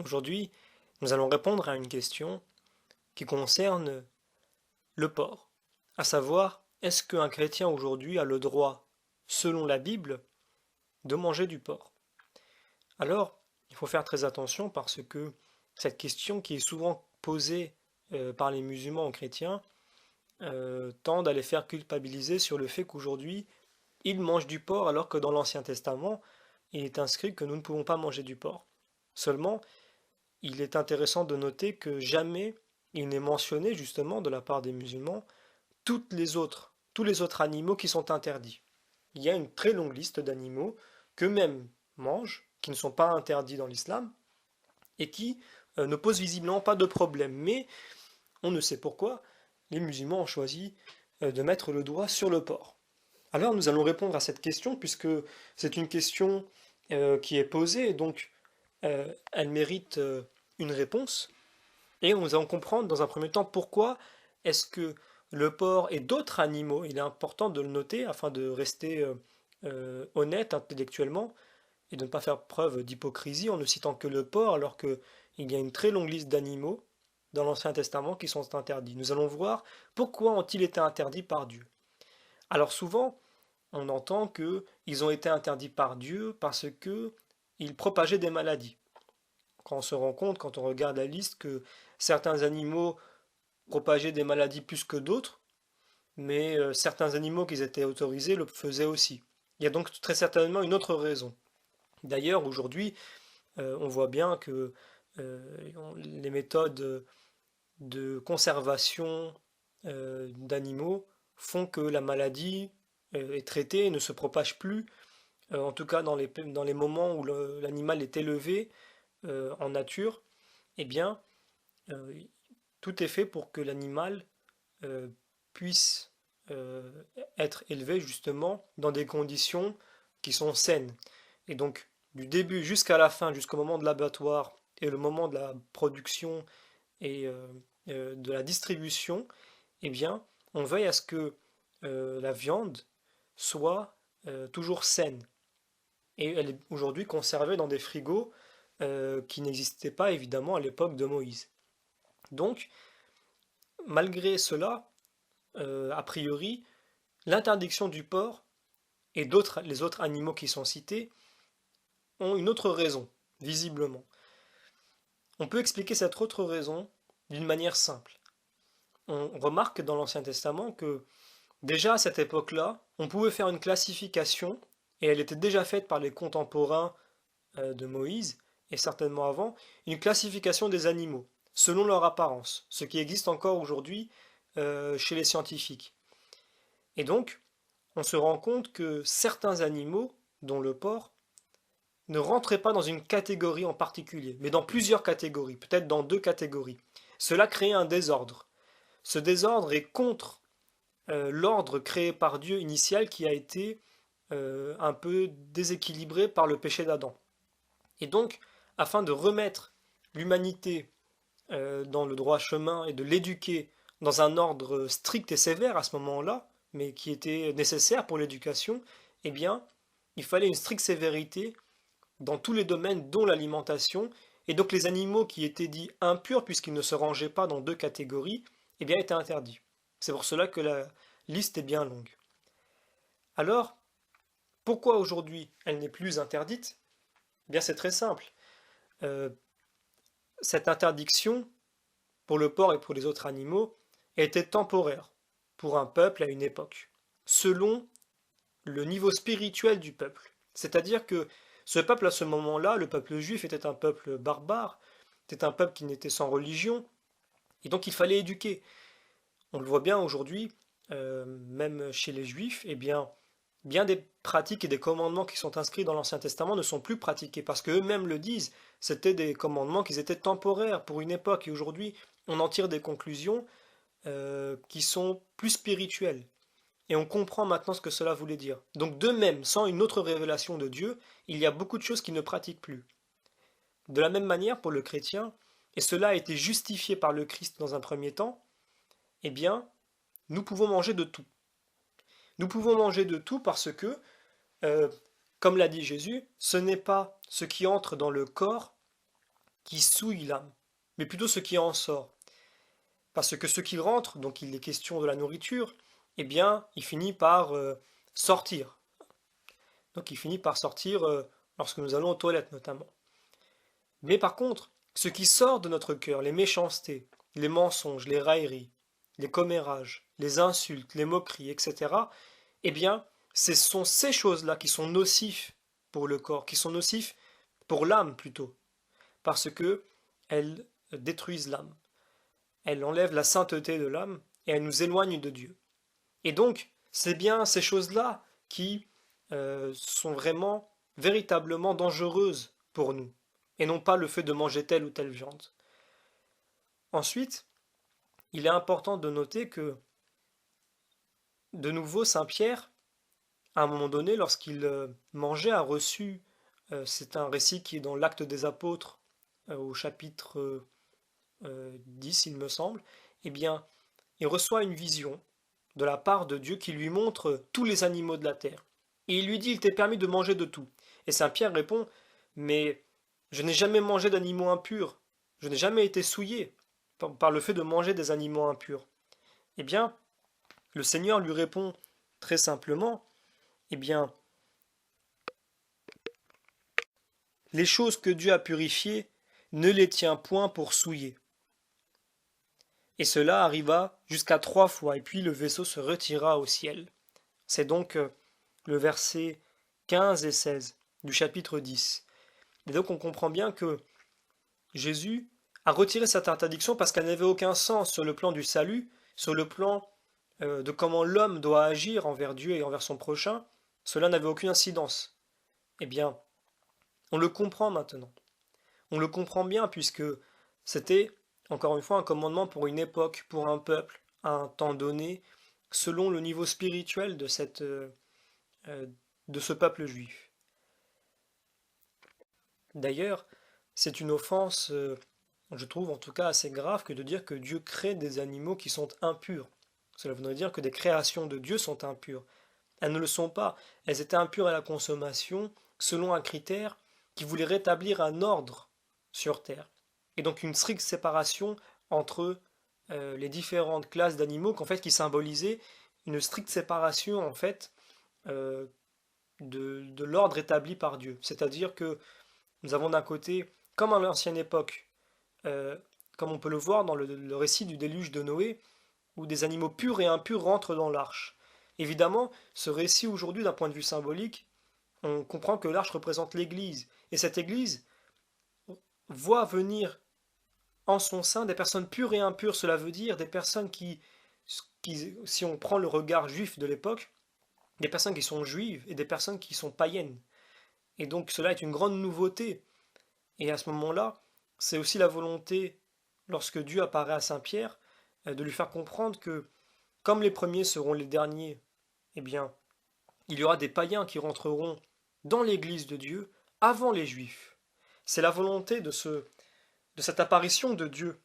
Aujourd'hui, nous allons répondre à une question qui concerne le porc, à savoir, est-ce qu'un chrétien aujourd'hui a le droit, selon la Bible, de manger du porc? Alors, il faut faire très attention parce que cette question qui est souvent posée par les musulmans aux chrétiens tend à les faire culpabiliser sur le fait qu'aujourd'hui, ils mangent du porc alors que dans l'Ancien Testament, il est inscrit que nous ne pouvons pas manger du porc. Seulement, il est intéressant de noter que jamais il n'est mentionné justement de la part des musulmans tous les autres animaux qui sont interdits. Il y a une très longue liste d'animaux qu'eux-mêmes mangent, qui ne sont pas interdits dans l'islam, et qui ne posent visiblement pas de problème. Mais on ne sait pourquoi les musulmans ont choisi de mettre le doigt sur le porc. Alors nous allons répondre à cette question, puisque c'est une question qui est posée, et donc elle mérite une réponse. Et nous allons comprendre dans un premier temps pourquoi est-ce que le porc et d'autres animaux, il est important de le noter afin de rester honnête intellectuellement et de ne pas faire preuve d'hypocrisie en ne citant que le porc alors qu'il y a une très longue liste d'animaux dans l'Ancien Testament qui sont interdits. Nous allons voir pourquoi ont-ils été interdits par Dieu. Alors souvent, on entend qu'ils ont été interdits par Dieu parce qu'ils propageaient des maladies. Quand on se rend compte, quand on regarde la liste, que certains animaux propageaient des maladies plus que d'autres, mais certains animaux qui étaient autorisés le faisaient aussi. Il y a donc très certainement une autre raison. D'ailleurs, aujourd'hui, on voit bien que les méthodes de conservation d'animaux font que la maladie est traitée et ne se propage plus, en tout cas dans les moments où l'animal est élevé en nature, eh bien, euh, tout est fait pour que l'animal euh, puisse euh, être élevé justement dans des conditions qui sont saines. Et donc, du début jusqu'à la fin, jusqu'au moment de l'abattoir et le moment de la production et de la distribution, eh bien, on veille à ce que la viande soit toujours saine. Et elle est aujourd'hui conservée dans des frigos qui n'existaient pas évidemment à l'époque de Moïse. Donc, malgré cela, a priori, l'interdiction du porc et les autres animaux qui sont cités ont une autre raison, visiblement. On peut expliquer cette autre raison d'une manière simple. On remarque dans l'Ancien Testament que déjà à cette époque-là, on pouvait faire une classification, et elle était déjà faite par les contemporains de Moïse, et certainement avant, une classification des animaux, selon leur apparence, ce qui existe encore aujourd'hui chez les scientifiques. Et donc, on se rend compte que certains animaux, dont le porc, ne rentraient pas dans une catégorie en particulier, mais dans plusieurs catégories, peut-être dans deux catégories. Cela crée un désordre. Ce désordre est contre l'ordre créé par Dieu initial qui a été un peu déséquilibré par le péché d'Adam. Et donc, afin de remettre l'humanité dans le droit chemin et de l'éduquer dans un ordre strict et sévère à ce moment-là, mais qui était nécessaire pour l'éducation, eh bien, il fallait une stricte sévérité dans tous les domaines, dont l'alimentation, et donc les animaux qui étaient dits impurs, puisqu'ils ne se rangeaient pas dans deux catégories, eh bien, étaient interdits. C'est pour cela que la liste est bien longue. Alors, pourquoi aujourd'hui elle n'est plus interdite? Eh bien, c'est très simple. Euh, cette interdiction, pour le porc et pour les autres animaux, était temporaire pour un peuple à une époque, selon le niveau spirituel du peuple. C'est-à-dire que ce peuple à ce moment-là, le peuple juif, était un peuple barbare, était un peuple qui n'était sans religion, et donc il fallait éduquer. On le voit bien aujourd'hui, même chez les juifs, eh bien des pratiques et des commandements qui sont inscrits dans l'Ancien Testament ne sont plus pratiqués, parce qu'eux-mêmes le disent, c'était des commandements qui étaient temporaires pour une époque, et aujourd'hui on en tire des conclusions qui sont plus spirituelles. Et on comprend maintenant ce que cela voulait dire. Donc de même, sans une autre révélation de Dieu, il y a beaucoup de choses qu'il ne pratique plus. De la même manière pour le chrétien, et cela a été justifié par le Christ dans un premier temps, eh bien, nous pouvons manger de tout. Nous pouvons manger de tout parce que, euh, comme l'a dit Jésus, ce n'est pas ce qui entre dans le corps qui souille l'âme, mais plutôt ce qui en sort. Parce que ce qui rentre, donc il est question de la nourriture, eh bien, il finit par sortir. Donc il finit par sortir lorsque nous allons aux toilettes notamment. Mais par contre, ce qui sort de notre cœur, les méchancetés, les mensonges, les railleries, les commérages, les insultes, les moqueries, etc., eh bien, ce sont ces choses-là qui sont nocifs pour le corps, qui sont nocifs pour l'âme plutôt, parce que elles détruisent l'âme. Elles enlèvent la sainteté de l'âme et elles nous éloignent de Dieu. Et donc, c'est bien ces choses-là qui sont vraiment, véritablement dangereuses pour nous, et non pas le fait de manger telle ou telle viande. Ensuite, il est important de noter que, de nouveau, Saint Pierre, à un moment donné, lorsqu'il mangeait, a reçu, c'est un récit qui est dans l'Acte des Apôtres, au chapitre 10, il me semble, eh bien, il reçoit une vision de la part de Dieu qui lui montre tous les animaux de la terre. Et il lui dit, il t'est permis de manger de tout. Et Saint Pierre répond, mais je n'ai jamais mangé d'animaux impurs, je n'ai jamais été souillé par le fait de manger des animaux impurs. Eh bien, le Seigneur lui répond très simplement, eh bien, les choses que Dieu a purifiées, ne les tient point pour souiller. Et cela arriva jusqu'à 3 fois, et puis le vaisseau se retira au ciel. C'est donc le verset 15 et 16 du chapitre 10. Et donc on comprend bien que Jésus a retiré cette interdiction parce qu'elle n'avait aucun sens sur le plan du salut, sur le plan de comment l'homme doit agir envers Dieu et envers son prochain. Cela n'avait aucune incidence. Eh bien, on le comprend maintenant. On le comprend bien puisque c'était, encore une fois, un commandement pour une époque, pour un peuple, à un temps donné, selon le niveau spirituel de ce peuple juif. D'ailleurs, c'est une offense, je trouve en tout cas assez grave, que de dire que Dieu crée des animaux qui sont impurs. Cela voudrait dire que des créations de Dieu sont impures. Elles ne le sont pas. Elles étaient impures à la consommation selon un critère qui voulait rétablir un ordre sur Terre. Et donc une stricte séparation entre les différentes classes d'animaux qui symbolisaient une stricte séparation en fait euh, de l'ordre établi par Dieu. C'est-à-dire que nous avons d'un côté, comme à l'ancienne époque, euh, comme on peut le voir dans le récit du déluge de Noé, où des animaux purs et impurs rentrent dans l'arche. Évidemment, ce récit aujourd'hui, d'un point de vue symbolique, on comprend que l'arche représente l'Église. Et cette Église voit venir en son sein des personnes pures et impures. Cela veut dire des personnes qui, si on prend le regard juif de l'époque, des personnes qui sont juives et des personnes qui sont païennes. Et donc cela est une grande nouveauté. Et à ce moment-là, c'est aussi la volonté, lorsque Dieu apparaît à Saint Pierre, de lui faire comprendre que, comme les premiers seront les derniers, eh bien, il y aura des païens qui rentreront dans l'Église de Dieu avant les Juifs. C'est la volonté de cette apparition de Dieu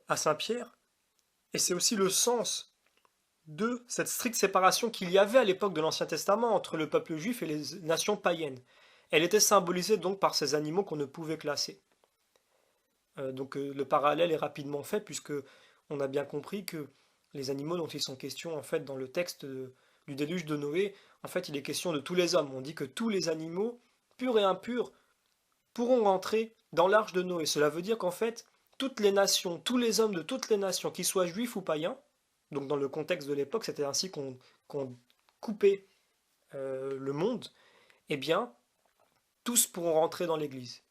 à Saint Pierre, et c'est aussi le sens de cette stricte séparation qu'il y avait à l'époque de l'Ancien Testament entre le peuple juif et les nations païennes. Elle était symbolisée donc par ces animaux qu'on ne pouvait classer. Le parallèle est rapidement fait puisque on a bien compris que les animaux dont ils sont question en fait dans le texte du déluge de Noé, en fait il est question de tous les hommes. On dit que tous les animaux, purs et impurs, pourront rentrer dans l'arche de Noé. Cela veut dire qu'en fait toutes les nations, tous les hommes de toutes les nations, qu'ils soient juifs ou païens, donc dans le contexte de l'époque c'était ainsi qu'on coupait le monde, eh bien tous pourront rentrer dans l'Église.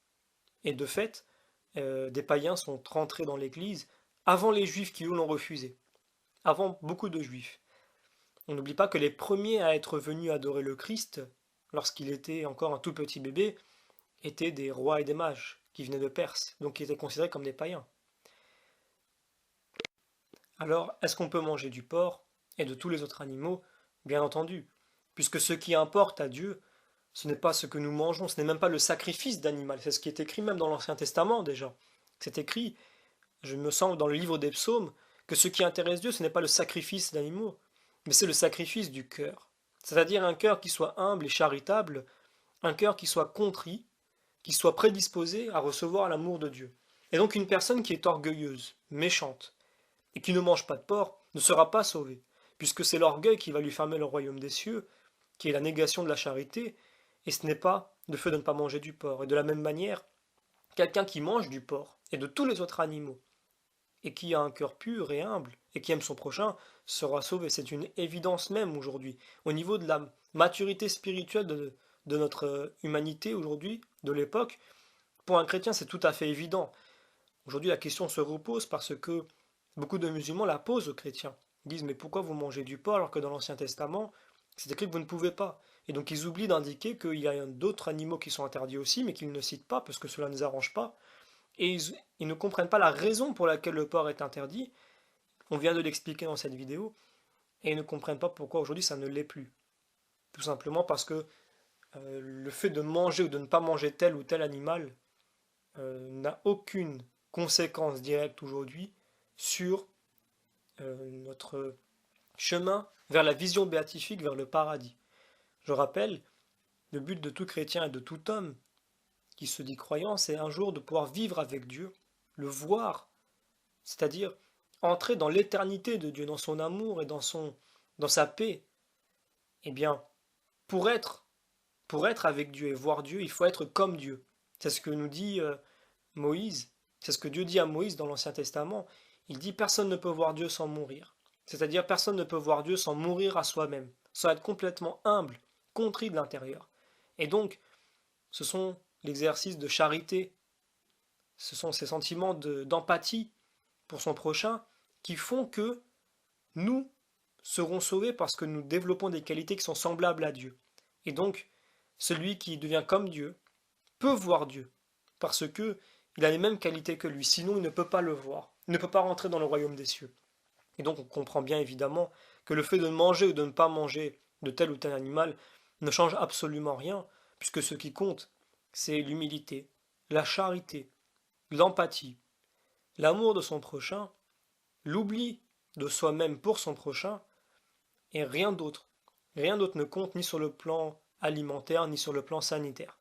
Et de fait, des païens sont rentrés dans l'Église avant les Juifs qui l'ont refusé, avant beaucoup de Juifs. On n'oublie pas que les premiers à être venus adorer le Christ, lorsqu'il était encore un tout petit bébé, étaient des rois et des mages qui venaient de Perse, donc qui étaient considérés comme des païens. Alors, est-ce qu'on peut manger du porc et de tous les autres animaux? Bien entendu, puisque ce qui importe à Dieu, ce n'est pas ce que nous mangeons, ce n'est même pas le sacrifice d'animal, c'est ce qui est écrit même dans l'Ancien Testament déjà. C'est écrit, je me semble, dans le livre des psaumes, que ce qui intéresse Dieu, ce n'est pas le sacrifice d'animaux, mais c'est le sacrifice du cœur. C'est-à-dire un cœur qui soit humble et charitable, un cœur qui soit contrit, qui soit prédisposée à recevoir l'amour de Dieu. Et donc une personne qui est orgueilleuse, méchante, et qui ne mange pas de porc, ne sera pas sauvée, puisque c'est l'orgueil qui va lui fermer le royaume des cieux, qui est la négation de la charité, et ce n'est pas le fait de ne pas manger du porc. Et de la même manière, quelqu'un qui mange du porc et de tous les autres animaux, et qui a un cœur pur et humble, et qui aime son prochain, sera sauvé. C'est une évidence même aujourd'hui. Au niveau de la maturité spirituelle de notre humanité aujourd'hui, de l'époque, pour un chrétien, c'est tout à fait évident. Aujourd'hui, la question se repose parce que beaucoup de musulmans la posent aux chrétiens. Ils disent, mais pourquoi vous mangez du porc alors que dans l'Ancien Testament, c'est écrit que vous ne pouvez pas. Et donc ils oublient d'indiquer qu'il y a d'autres animaux qui sont interdits aussi, mais qu'ils ne citent pas parce que cela ne les arrange pas. Et ils ne comprennent pas la raison pour laquelle le porc est interdit. On vient de l'expliquer dans cette vidéo. Et ils ne comprennent pas pourquoi aujourd'hui ça ne l'est plus. Tout simplement parce que le fait de manger ou de ne pas manger tel ou tel animal n'a aucune conséquence directe aujourd'hui sur notre chemin vers la vision béatifique, vers le paradis. Je rappelle, le but de tout chrétien et de tout homme qui se dit croyant, c'est un jour de pouvoir vivre avec Dieu, le voir, c'est-à-dire entrer dans l'éternité de Dieu, dans son amour et dans sa paix. Eh bien, pour être, pour être avec Dieu et voir Dieu, il faut être comme Dieu. C'est ce que nous dit Moïse, c'est ce que Dieu dit à Moïse dans l'Ancien Testament. Il dit personne ne peut voir Dieu sans mourir. C'est-à-dire personne ne peut voir Dieu sans mourir à soi-même, sans être complètement humble, contrit de l'intérieur. Et donc, ce sont l'exercice de charité, ce sont ces sentiments d'empathie pour son prochain qui font que nous serons sauvés parce que nous développons des qualités qui sont semblables à Dieu. Et donc, celui qui devient comme Dieu peut voir Dieu parce que il a les mêmes qualités que lui, sinon il ne peut pas le voir, il ne peut pas rentrer dans le royaume des cieux. Et donc on comprend bien évidemment que le fait de manger ou de ne pas manger de tel ou tel animal ne change absolument rien, puisque ce qui compte, c'est l'humilité, la charité, l'empathie, l'amour de son prochain, l'oubli de soi-même pour son prochain, et rien d'autre. Rien d'autre ne compte ni sur le plan alimentaire, ni sur le plan sanitaire.